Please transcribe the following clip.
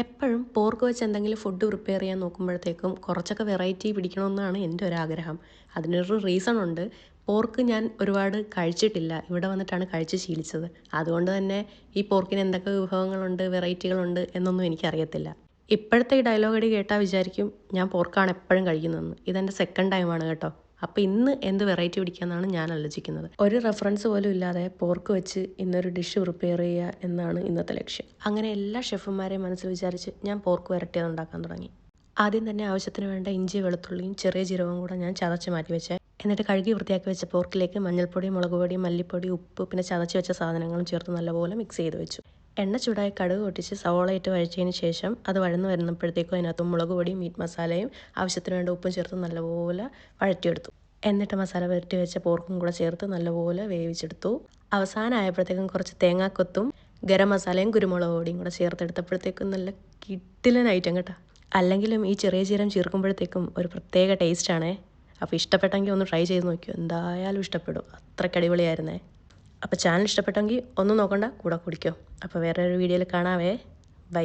എപ്പോഴും പോർക്ക് വെച്ച് എന്തെങ്കിലും ഫുഡ് പ്രിപ്പയർ ചെയ്യാൻ നോക്കുമ്പോഴത്തേക്കും കുറച്ചൊക്കെ വെറൈറ്റി പിടിക്കണമെന്നാണ് എൻ്റെ ഒരാഗ്രഹം. അതിനൊരു റീസൺ ഉണ്ട്. പോർക്ക് ഞാൻ ഒരുപാട് കഴിച്ചിട്ടില്ല, ഇവിടെ വന്നിട്ടാണ് കഴിച്ച് ശീലിച്ചത്. അതുകൊണ്ട് തന്നെ ഈ പോർക്കിന് എന്തൊക്കെ വിഭവങ്ങളുണ്ട്, വെറൈറ്റികളുണ്ട് എന്നൊന്നും എനിക്കറിയത്തില്ല. ഇപ്പോഴത്തെ ഈ ഡയലോഗ് അടി കേട്ടാൽ വിചാരിക്കും ഞാൻ പോർക്കാണ് എപ്പോഴും കഴിക്കുന്നതെന്ന്. ഇതെൻ്റെ സെക്കൻഡ് ടൈമാണ് കേട്ടോ. അപ്പോൾ ഇന്ന് എന്ത് വെറൈറ്റി പിടിക്കാമെന്നാണ് ഞാൻ ആലോചിക്കുന്നത്. ഒരു റെഫറൻസ് പോലും ഇല്ലാതെ പോർക്ക് വെച്ച് ഇന്നൊരു ഡിഷ് പ്രിപ്പയർ ചെയ്യുക എന്നാണ് ഇന്നത്തെ ലക്ഷ്യം. അങ്ങനെ എല്ലാ ഷെഫുമാരെയും മനസ്സിൽ വിചാരിച്ച് ഞാൻ പോർക്ക് വരട്ടിയത് ഉണ്ടാക്കാൻ തുടങ്ങി. ആദ്യം തന്നെ ആവശ്യത്തിന് വേണ്ട ഇഞ്ചി, വെളുത്തുള്ളിയും ചെറിയ ജീരകവും കൂടെ ഞാൻ ചതച്ച് മാറ്റി വെച്ചേ. എന്നിട്ട് കഴുകി വൃത്തിയാക്കി വെച്ച പോർക്കിലേക്ക് മഞ്ഞൾപ്പൊടി, മുളക് പൊടി, മല്ലിപ്പൊടി, ഉപ്പ്, പിന്നെ ചതച്ച് വെച്ച സാധനങ്ങളും ചേർത്ത് നല്ലപോലെ മിക്സ് ചെയ്ത് വെച്ചു. എണ്ണ ചൂടായി കടുക് പൊട്ടിച്ച് സവോള ഇട്ട് വഴച്ചതിന് ശേഷം അത് വഴന്ന് വരുന്നപ്പോഴത്തേക്കും അതിനകത്ത് മുളക് പൊടിയും മീറ്റ് മസാലയും ആവശ്യത്തിന് വേണ്ട ഉപ്പും ചേർത്ത് നല്ലപോലെ വഴറ്റിയെടുത്തു. എന്നിട്ട് മസാല വരട്ടി വെച്ച പോർക്കും കൂടെ ചേർത്ത് നല്ലപോലെ വേവിച്ചെടുത്തു. അവസാനം ആയപ്പോഴത്തേക്കും കുറച്ച് തേങ്ങാക്കൊത്തും ഗരം മസാലയും കുരുമുളക് പൊടിയും കൂടെ ചേർത്തെടുത്തപ്പോഴത്തേക്കും നല്ല കിടിലൻ ഐറ്റം കേട്ടോ. അല്ലെങ്കിലും ഈ ചെറിയ ജീരം ചേർക്കുമ്പോഴത്തേക്കും ഒരു പ്രത്യേക ടേസ്റ്റാണേ. അപ്പോൾ ഇഷ്ടപ്പെട്ടെങ്കിൽ ഒന്ന് ട്രൈ ചെയ്ത് നോക്കിയോ, എന്തായാലും ഇഷ്ടപ്പെടും. അത്രയ്ക്ക് അടിപൊളിയായിരുന്നേ. അപ്പോൾ ചാനൽ ഇഷ്ടപ്പെട്ടെങ്കിൽ ഒന്നും നോക്കണ്ട, കൂടെ കുടിക്കോ. അപ്പോൾ വേറൊരു വീഡിയോയിൽ കാണാവേ. ബൈ.